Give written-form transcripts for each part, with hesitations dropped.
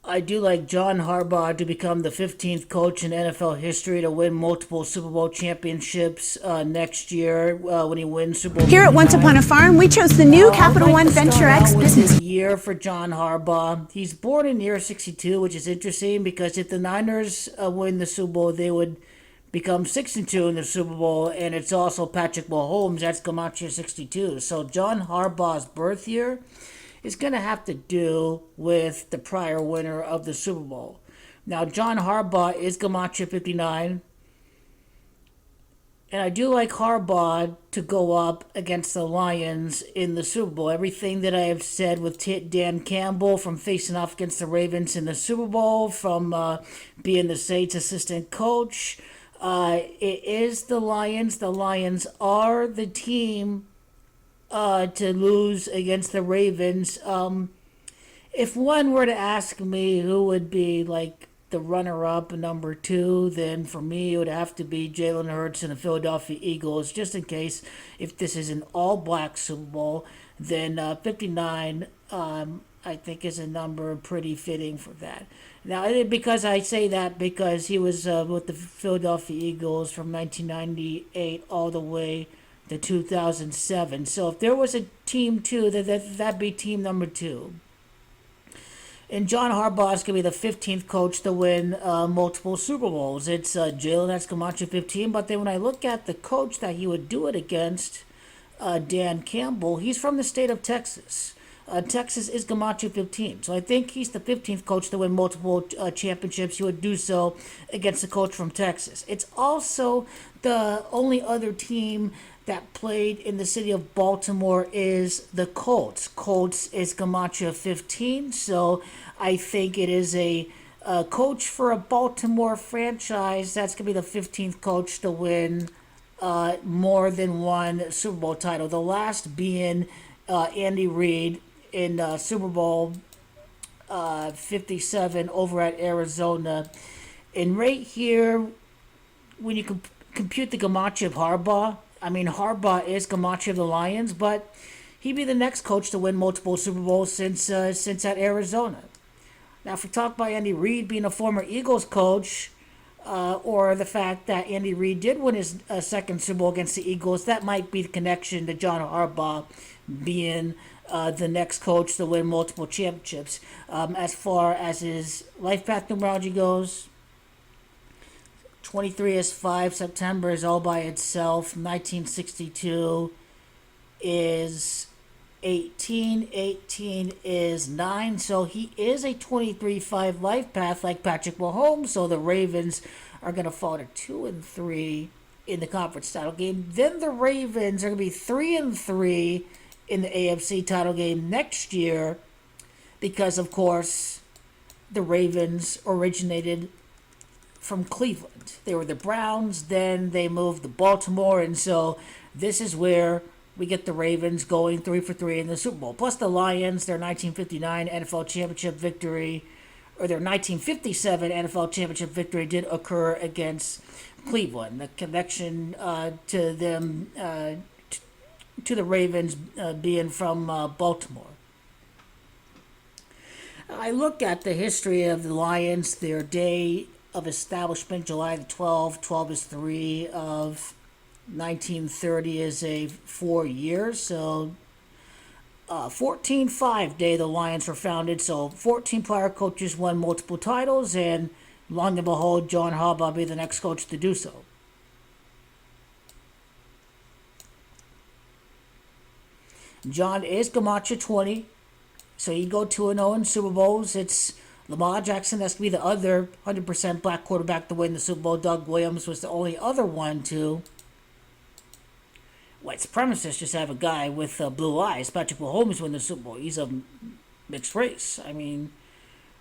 I do like John Harbaugh to become the 15th coach in NFL history to win multiple Super Bowl championships next year when he wins Super Bowl Here at Once Upon a 59. Farm, we chose the new Now, I'd Capital like One to start Venture out X with business. the year for John Harbaugh. He's born in year 62, which is interesting because if the Niners win the Super Bowl, they would become 6-2 in the Super Bowl, and it's also Patrick Mahomes. That's Gamache 62. So John Harbaugh's birth year is going to have to do with the prior winner of the Super Bowl. Now, John Harbaugh is Gamache 59, and I do like Harbaugh to go up against the Lions in the Super Bowl. Everything that I have said with Dan Campbell from facing off against the Ravens in the Super Bowl, from being the Saints assistant coach, it is the Lions. The Lions are the team to lose against the Ravens. If one were to ask me who would be like the runner-up number two, then for me it would have to be Jalen Hurts and the Philadelphia Eagles. Just in case, if this is an all-black Super Bowl, then 59 I think is a number pretty fitting for that. Now, because I say that because he was with the Philadelphia Eagles from 1998 all the way to 2007. So if there was a team two, that'd be team number two. And John Harbaugh is going to be the 15th coach to win multiple Super Bowls. It's Jalen Escamacho 15, but then when I look at the coach that he would do it against, Dan Campbell, he's from the state of Texas. Texas is Gamache 15. So I think he's the 15th coach to win multiple championships. He would do so against the coach from Texas. It's also the only other team that played in the city of Baltimore is the Colts. Colts is Gamache 15. So I think it is a coach for a Baltimore franchise. That's going to be the 15th coach to win more than one Super Bowl title. The last being Andy Reid in Super Bowl 57 over at Arizona. And right here, when you compute the Gamache of Harbaugh, I mean, Harbaugh is Gamache of the Lions, but he'd be the next coach to win multiple Super Bowls since at Arizona. Now, if we talk about Andy Reid being a former Eagles coach, or the fact that Andy Reid did win his second Super Bowl against the Eagles, that might be the connection to John Harbaugh being the next coach to win multiple championships. As far as his life path numerology goes, 23 is 5, September is all by itself, 1962 is 18, 18 is 9, so he is a 23-5 life path like Patrick Mahomes, so the Ravens are going to fall to 2-3 in the conference title game. Then the Ravens are going to be 3-3 in the AFC title game next year because, of course, the Ravens originated from Cleveland. They were the Browns, then they moved to Baltimore, and so this is where we get the Ravens going 3-3 in the Super Bowl. Plus the Lions, their 1959 NFL championship victory, or their 1957 NFL championship victory did occur against Cleveland. The connection to them, to the Ravens being from Baltimore. I look at the history of the Lions, their day of establishment, July the 12th, 12 is 3 of 1930 is a 4 years, so 14-5 day the Lions were founded, so 14 prior coaches won multiple titles, and long and behold, John Harbaugh will be the next coach to do so. John is Gamache 20, so you go 2-0 in Super Bowls. It's Lamar Jackson, that's going to be the other 100% black quarterback to win the Super Bowl. Doug Williams was the only other one to. White supremacists just have a guy with blue eyes. Patrick Mahomes win the Super Bowl. He's a mixed race. I mean,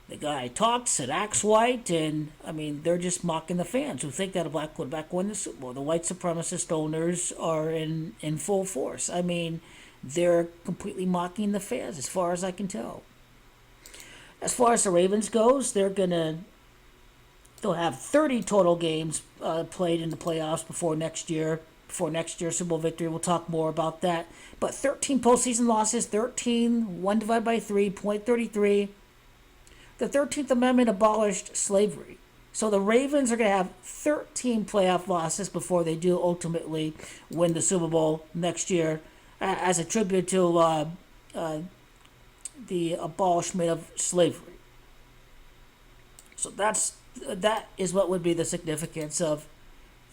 the guy talks and acts white, and I mean, they're just mocking the fans who think that a black quarterback won the Super Bowl. The white supremacist owners are in full force. I mean, they're completely mocking the fans, as far as I can tell. As far as the Ravens goes, they'll have 30 total games played in the playoffs before next year. Before next year's Super Bowl victory, we'll talk more about that. But 13 postseason losses, 13, 1 divided by 3, .33. The 13th Amendment abolished slavery. So the Ravens are going to have 13 playoff losses before they do ultimately win the Super Bowl next year, as a tribute to the abolishment of slavery. So that is what would be the significance of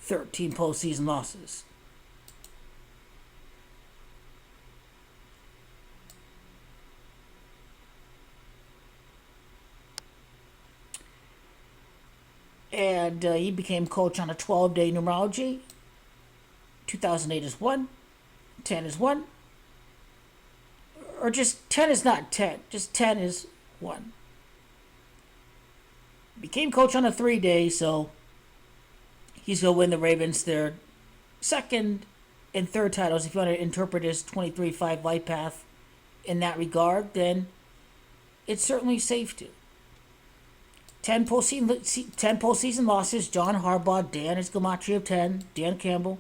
13 postseason losses. And he became coach on a 12-day numerology. 2008 is 1, 10 is 1, or just 10 is not 10, just 10 is 1. Became coach on a 3-day, so he's going to win the Ravens their second and third titles. If you want to interpret his 23-5 lifepath in that regard, then it's certainly safe to. 10 postseason losses. John Harbaugh. Dan is gematria of 10. Dan Campbell.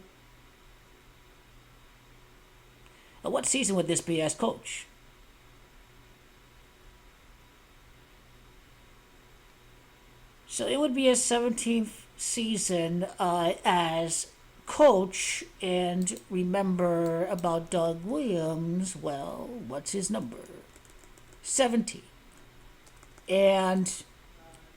What season would this be as coach? So it would be his 17th season as coach. And remember about Doug Williams. Well, what's his number? 17. And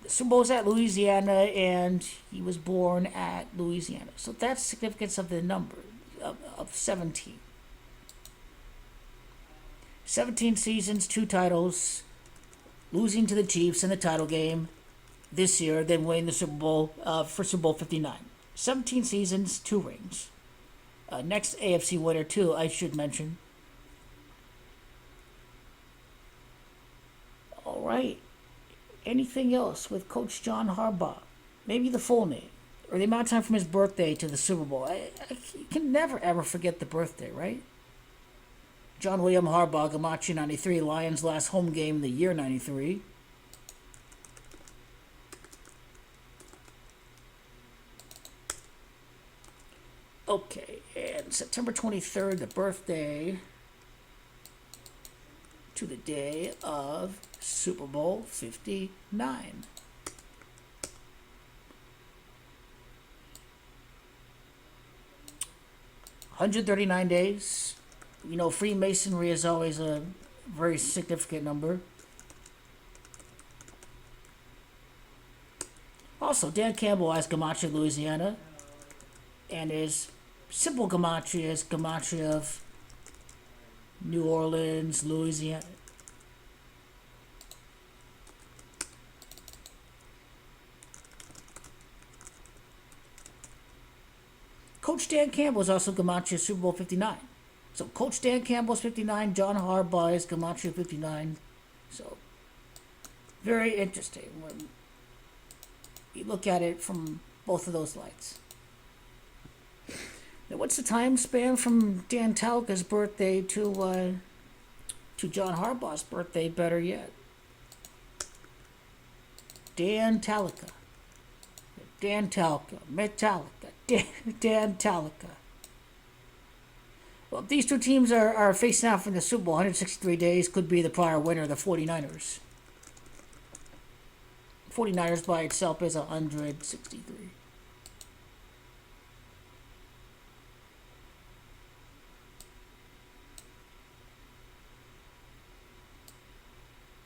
the Super Bowl's at Louisiana, and he was born at Louisiana. So that's the significance of the number of 17. 17 seasons, 2 titles, losing to the Chiefs in the title game this year, then winning the Super Bowl for Super Bowl 59. 17 seasons, 2 rings. Next AFC winner, too, I should mention. All right. Anything else with Coach John Harbaugh? Maybe the full name, or the amount of time from his birthday to the Super Bowl. I can never ever forget the birthday, right? John William Harbaugh, gematria 93, Lions' last home game in the year 93. Okay, and September 23rd, the birthday to the day of Super Bowl 59. 139 days. You know, Freemasonry is always a very significant number. Also, Dan Campbell has gematria Louisiana, and his simple gematria is gematria of New Orleans, Louisiana. Coach Dan Campbell is also gematria Super Bowl 59. So Coach Dan Campbell's 59, John Harbaugh is gematria 59. So very interesting when you look at it from both of those lights. Now, what's the time span from Dan Talca's birthday to John Harbaugh's birthday? Better yet, Dan Talca, Metallica, Dan Talca. Well, if these two teams are facing off in the Super Bowl, 163 days could be the prior winner, the 49ers. 49ers by itself is 163.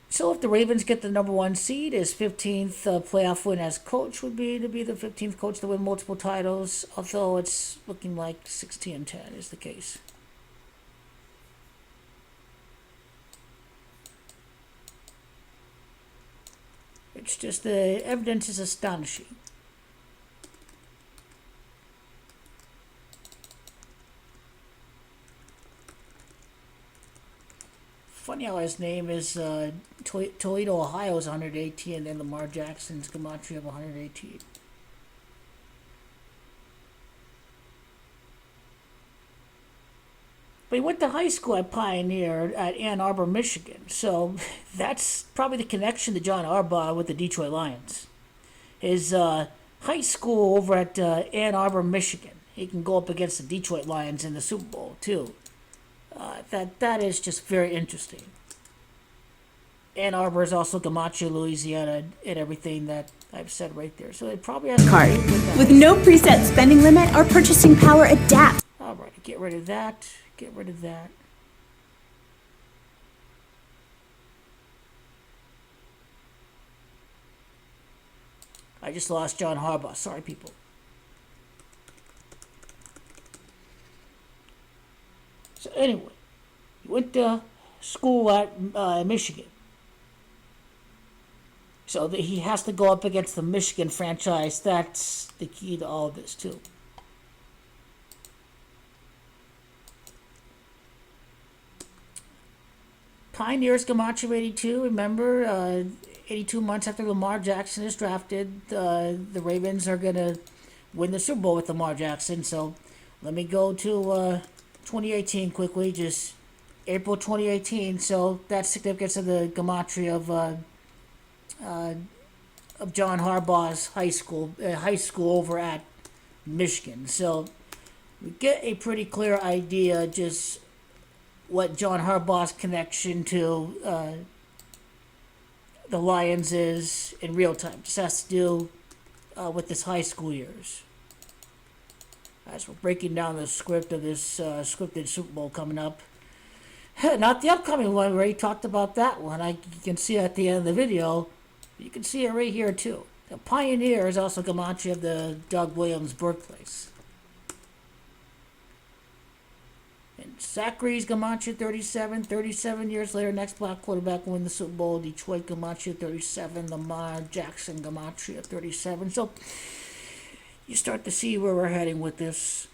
So if the Ravens get the number 1 seed, his 15th playoff win as coach would be to be the 15th coach to win multiple titles, although it's looking like 60-10 is the case. It's just the evidence is astonishing. Funny how his name is Toledo, Ohio is 118, and then Lamar Jackson's gematria of 118. But he went to high school at Pioneer at Ann Arbor, Michigan. So that's probably the connection to John Harbaugh with the Detroit Lions. His high school over at Ann Arbor, Michigan. He can go up against the Detroit Lions in the Super Bowl, too. That is just very interesting. Ann Arbor is also Gematria, Louisiana, and everything that I've said right there. So it probably has Card. to do with that. With no preset spending limit, our purchasing power adapts. All right, get rid of that. Get rid of that. I just lost John Harbaugh. Sorry, people. So anyway, he went to school at Michigan. So that he has to go up against the Michigan franchise. That's the key to all of this, too. Pioneers Gematria 82, remember, 82 months after Lamar Jackson is drafted, the Ravens are going to win the Super Bowl with Lamar Jackson. So let me go to 2018 quickly, just April 2018. So that's significance of the Gematria of John Harbaugh's high school over at Michigan. So we get a pretty clear idea just what John Harbaugh's connection to the Lions is in real time. Just has to do with his high school years. As we're breaking down the script of this scripted Super Bowl coming up. Not the upcoming one, where he talked about that one. You can see at the end of the video. You can see it right here too. The Pioneer is also Gematria of the Doug Williams birthplace. And Zachary's Gematria 37. 37 years later, next black quarterback win the Super Bowl. Detroit Gematria 37. Lamar Jackson Gematria 37. So you start to see where we're heading with this.